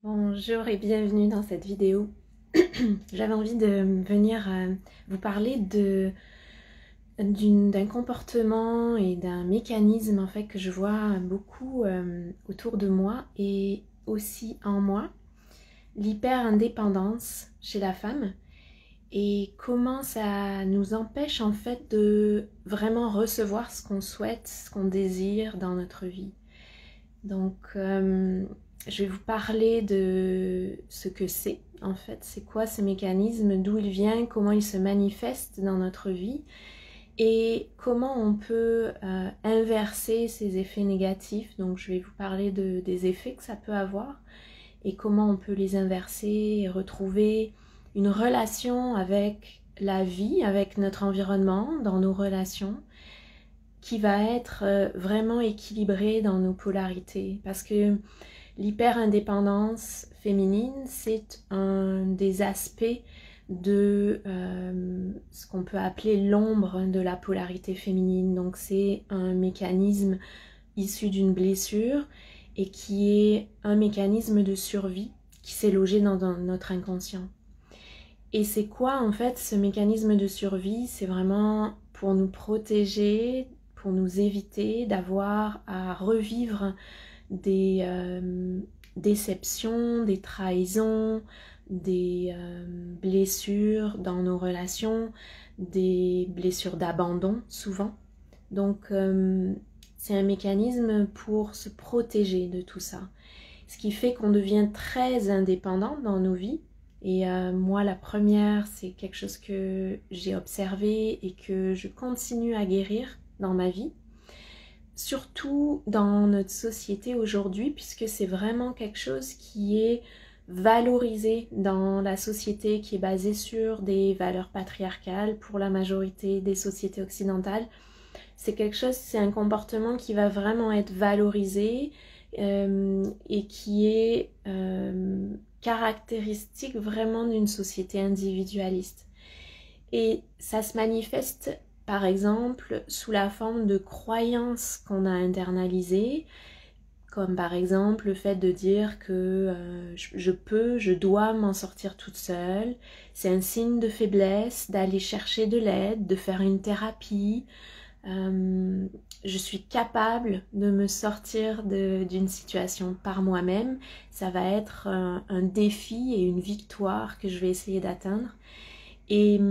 Bonjour et bienvenue dans cette vidéo. J'avais envie de venir vous parler d'un comportement et d'un mécanisme en fait que je vois beaucoup autour de moi et aussi en moi, l'hyper-indépendance chez la femme et comment ça nous empêche en fait de vraiment recevoir ce qu'on souhaite, ce qu'on désire dans notre vie. Donc, je vais vous parler de ce que c'est, en fait. C'est quoi ce mécanisme, d'où il vient, comment il se manifeste dans notre vie et comment on peut inverser ces effets négatifs. Donc, je vais vous parler des effets que ça peut avoir et comment on peut les inverser et retrouver une relation avec la vie, avec notre environnement, dans nos relations, qui va être vraiment équilibrée dans nos polarités. Parce que l'hyper-indépendance féminine, c'est un des aspects de ce qu'on peut appeler l'ombre de la polarité féminine. Donc c'est un mécanisme issu d'une blessure et qui est un mécanisme de survie qui s'est logé dans notre inconscient. Et c'est quoi en fait ce mécanisme de survie? C'est vraiment pour nous protéger, pour nous éviter d'avoir à revivre des déceptions, des trahisons, des blessures dans nos relations, des blessures d'abandon souvent. Donc c'est un mécanisme pour se protéger de tout ça. Ce qui fait qu'on devient très indépendant dans nos vies. Et moi, la première, c'est quelque chose que j'ai observé et que je continue à guérir dans ma vie. Surtout dans notre société aujourd'hui, puisque c'est vraiment quelque chose qui est valorisé dans la société qui est basée sur des valeurs patriarcales pour la majorité des sociétés occidentales. C'est quelque chose, c'est un comportement qui va vraiment être valorisé et qui est caractéristique vraiment d'une société individualiste. Et ça se manifeste par exemple sous la forme de croyances qu'on a internalisées, comme par exemple le fait de dire que je dois m'en sortir toute seule, c'est un signe de faiblesse d'aller chercher de l'aide, de faire une thérapie, je suis capable de me sortir d'une situation par moi-même, ça va être un défi et une victoire que je vais essayer d'atteindre. Et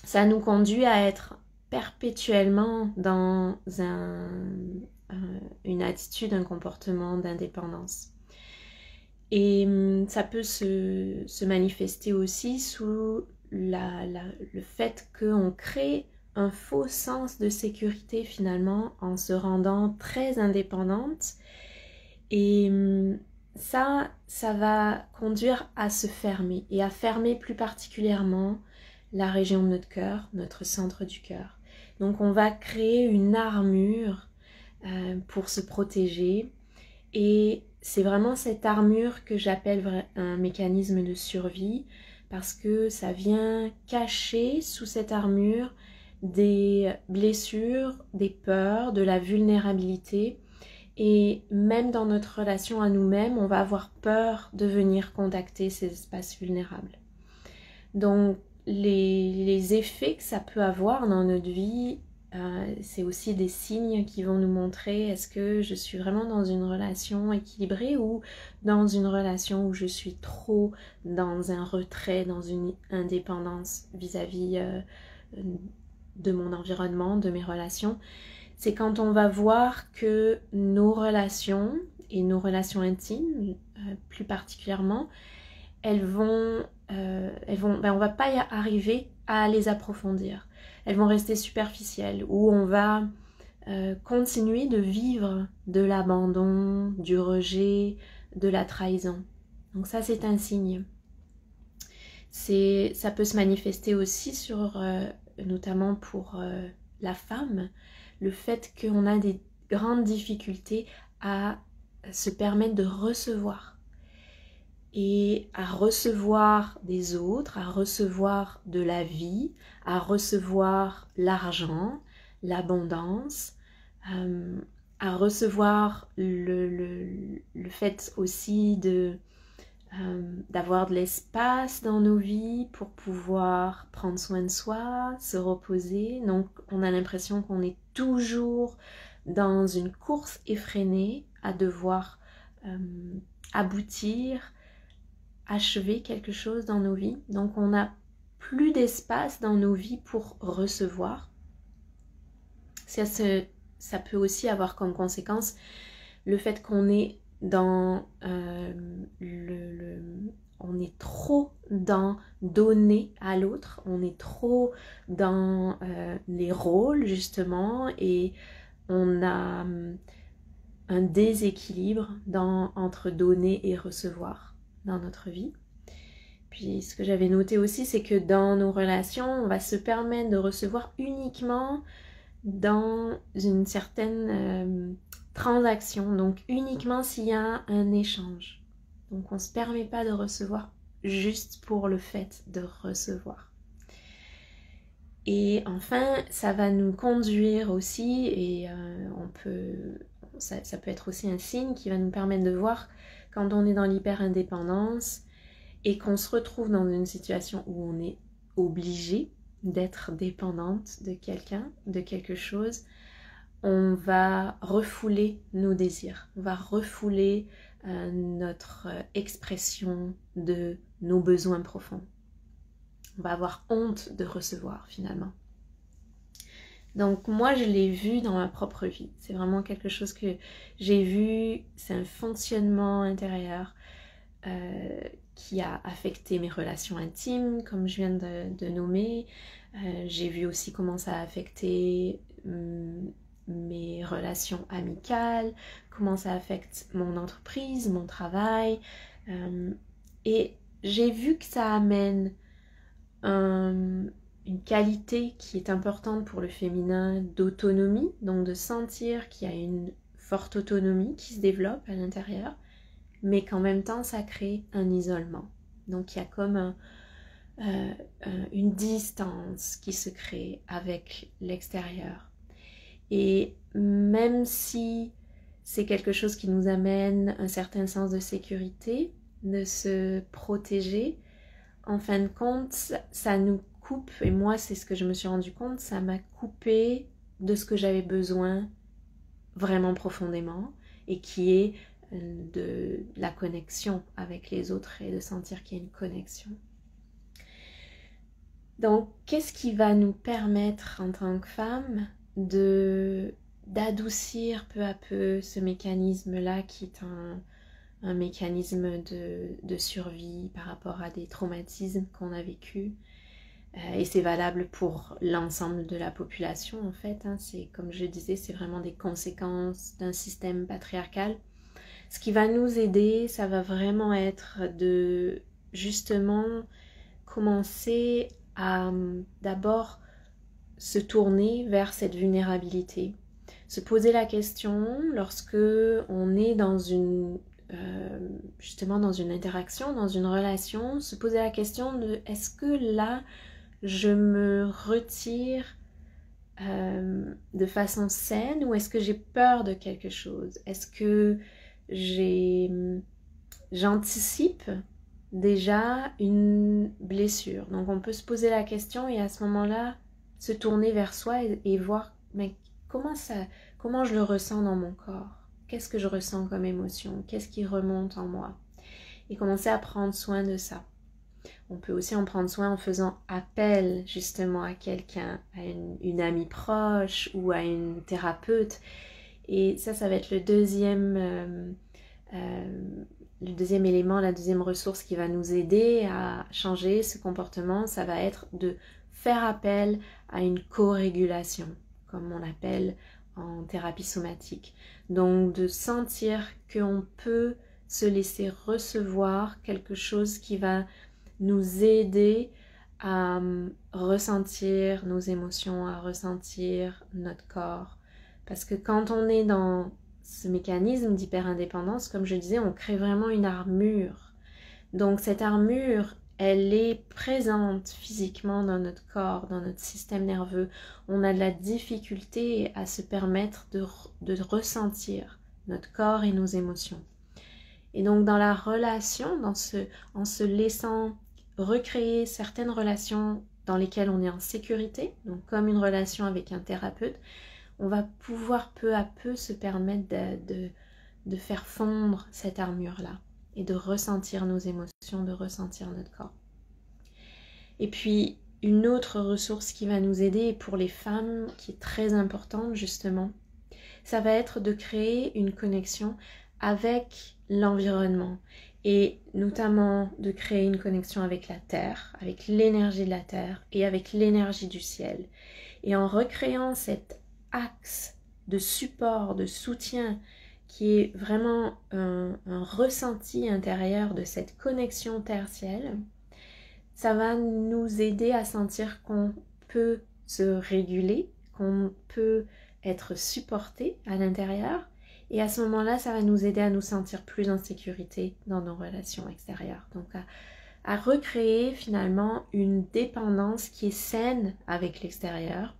ça nous conduit à être perpétuellement dans une attitude, un comportement d'indépendance. Et ça peut se manifester aussi sous le fait qu'on crée un faux sens de sécurité finalement en se rendant très indépendante. Et ça va conduire à se fermer et à fermer plus particulièrement la région de notre cœur, notre centre du cœur. Donc on va créer une armure pour se protéger et c'est vraiment cette armure que j'appelle un mécanisme de survie parce que ça vient cacher sous cette armure des blessures, des peurs, de la vulnérabilité. Et même dans notre relation à nous-mêmes, on va avoir peur de venir contacter ces espaces vulnérables. Donc, les effets que ça peut avoir dans notre vie, c'est aussi des signes qui vont nous montrer est-ce que je suis vraiment dans une relation équilibrée ou dans une relation où je suis trop dans un retrait, dans une indépendance vis-à-vis de mon environnement, de mes relations. C'est quand on va voir que nos relations, et nos relations intimes plus particulièrement, on va pas y arriver à les approfondir. Elles vont rester superficielles, ou on va continuer de vivre de l'abandon, du rejet, de la trahison. Donc ça, c'est un signe. Ça peut se manifester aussi sur, notamment pour la femme, le fait qu'on a des grandes difficultés à se permettre de recevoir et à recevoir des autres, à recevoir de la vie, à recevoir l'argent, l'abondance, à recevoir le fait aussi d'avoir de l'espace dans nos vies pour pouvoir prendre soin de soi, se reposer. Donc on a l'impression qu'on est toujours dans une course effrénée à devoir aboutir, achever quelque chose dans nos vies. Donc on n'a plus d'espace dans nos vies pour recevoir. Ça peut aussi avoir comme conséquence le fait qu'on est dans on est trop dans donner à l'autre, on est trop dans les rôles justement, et on a un déséquilibre entre donner et recevoir dans notre vie. Puis ce que j'avais noté aussi, c'est que dans nos relations, on va se permettre de recevoir uniquement dans une certaine transaction, donc uniquement s'il y a un échange. Donc on ne se permet pas de recevoir juste pour le fait de recevoir. Et enfin, ça va nous conduire aussi, et ça peut être aussi un signe qui va nous permettre de voir quand on est dans l'hyper-indépendance et qu'on se retrouve dans une situation où on est obligé d'être dépendante de quelqu'un, de quelque chose, on va refouler nos désirs, on va refouler notre expression de nos besoins profonds. On va avoir honte de recevoir finalement. Donc moi je l'ai vu dans ma propre vie, c'est vraiment quelque chose que j'ai vu, c'est un fonctionnement intérieur qui a affecté mes relations intimes, comme je viens de nommer. J'ai vu aussi comment ça a affecté mes relations amicales, comment ça affecte mon entreprise, mon travail. Et j'ai vu que ça amène une qualité qui est importante pour le féminin d'autonomie, donc de sentir qu'il y a une forte autonomie qui se développe à l'intérieur, mais qu'en même temps ça crée un isolement. Donc il y a comme une distance qui se crée avec l'extérieur. Et même si c'est quelque chose qui nous amène un certain sens de sécurité, de se protéger, en fin de compte, ça nous coupe, et moi c'est ce que je me suis rendu compte, ça m'a coupé de ce que j'avais besoin vraiment profondément, et qui est de la connexion avec les autres et de sentir qu'il y a une connexion. Donc, qu'est-ce qui va nous permettre en tant que femme d'adoucir peu à peu ce mécanisme-là qui est un mécanisme de survie par rapport à des traumatismes qu'on a vécus. Et c'est valable pour l'ensemble de la population en fait. C'est, comme je disais, c'est vraiment des conséquences d'un système patriarcal. Ce qui va nous aider, ça va vraiment être de justement commencer à d'abord se tourner vers cette vulnérabilité. Se poser la question lorsque on est dans justement dans une interaction, dans une relation, se poser la question de est-ce que là je me retire de façon saine, ou est-ce que j'ai peur de quelque chose? Est-ce que j'anticipe déjà une blessure? Donc on peut se poser la question et à ce moment-là se tourner vers soi et voir mais comment je le ressens dans mon corps? Qu'est-ce que je ressens comme émotion? Qu'est-ce qui remonte en moi? Et commencer à prendre soin de ça. On peut aussi en prendre soin en faisant appel justement à quelqu'un, à une amie proche ou à une thérapeute. Et ça va être le deuxième élément, la deuxième ressource qui va nous aider à changer ce comportement. Ça va être de faire appel à une co-régulation, comme on l'appelle en thérapie somatique. Donc de sentir qu'on peut se laisser recevoir quelque chose qui va nous aider à ressentir nos émotions, à ressentir notre corps. Parce que quand on est dans ce mécanisme d'hyper-indépendance, comme je disais, on crée vraiment une armure. Donc cette armure, elle est présente physiquement dans notre corps, dans notre système nerveux. On a de la difficulté à se permettre de ressentir notre corps et nos émotions. Et donc dans la relation, en se laissant recréer certaines relations dans lesquelles on est en sécurité, donc comme une relation avec un thérapeute, on va pouvoir peu à peu se permettre de faire fondre cette armure-là et de ressentir nos émotions, de ressentir notre corps. Et puis, une autre ressource qui va nous aider pour les femmes, qui est très importante justement, ça va être de créer une connexion avec l'environnement et notamment de créer une connexion avec la terre, avec l'énergie de la terre et avec l'énergie du ciel. Et en recréant cet axe de support, de soutien qui est vraiment un ressenti intérieur de cette connexion terre-ciel, ça va nous aider à sentir qu'on peut se réguler, qu'on peut être supporté à l'intérieur. Et à ce moment-là, ça va nous aider à nous sentir plus en sécurité dans nos relations extérieures. Donc à recréer finalement une dépendance qui est saine avec l'extérieur.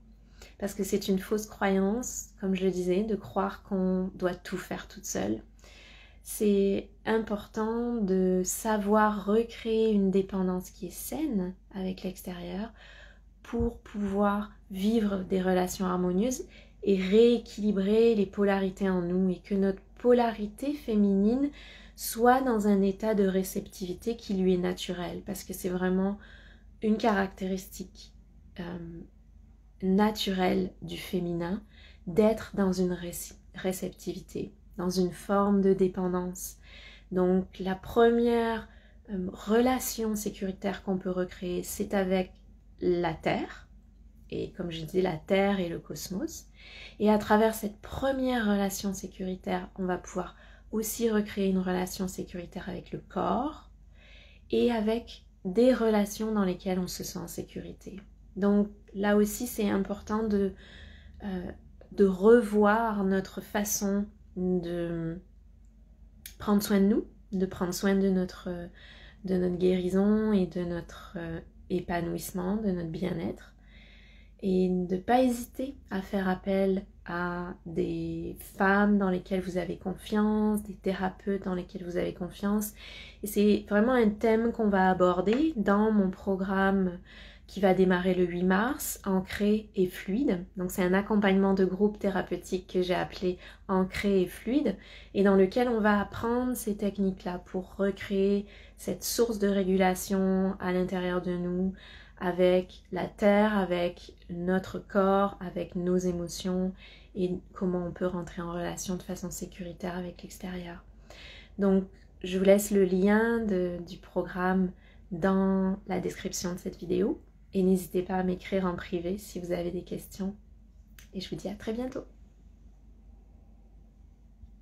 Parce que c'est une fausse croyance, comme je le disais, de croire qu'on doit tout faire toute seule. C'est important de savoir recréer une dépendance qui est saine avec l'extérieur pour pouvoir vivre des relations harmonieuses et rééquilibrer les polarités en nous et que notre polarité féminine soit dans un état de réceptivité qui lui est naturel parce que c'est vraiment une caractéristique naturelle du féminin d'être dans une réceptivité, dans une forme de dépendance. Donc la première relation sécuritaire qu'on peut recréer, c'est avec la Terre, et comme je dis, la Terre et le cosmos. Et à travers cette première relation sécuritaire, on va pouvoir aussi recréer une relation sécuritaire avec le corps et avec des relations dans lesquelles on se sent en sécurité. Donc là aussi, c'est important de revoir notre façon de prendre soin de nous, de prendre soin de notre guérison et de notre épanouissement, de notre bien-être. Et de ne pas hésiter à faire appel à des femmes dans lesquelles vous avez confiance, des thérapeutes dans lesquels vous avez confiance. Et c'est vraiment un thème qu'on va aborder dans mon programme qui va démarrer le 8 mars, Ancré et Fluide. Donc c'est un accompagnement de groupe thérapeutique que j'ai appelé Ancré et Fluide et dans lequel on va apprendre ces techniques-là pour recréer cette source de régulation à l'intérieur de nous, avec la terre, avec notre corps, avec nos émotions et comment on peut rentrer en relation de façon sécuritaire avec l'extérieur. Donc je vous laisse le lien du programme dans la description de cette vidéo et n'hésitez pas à m'écrire en privé si vous avez des questions et je vous dis à très bientôt.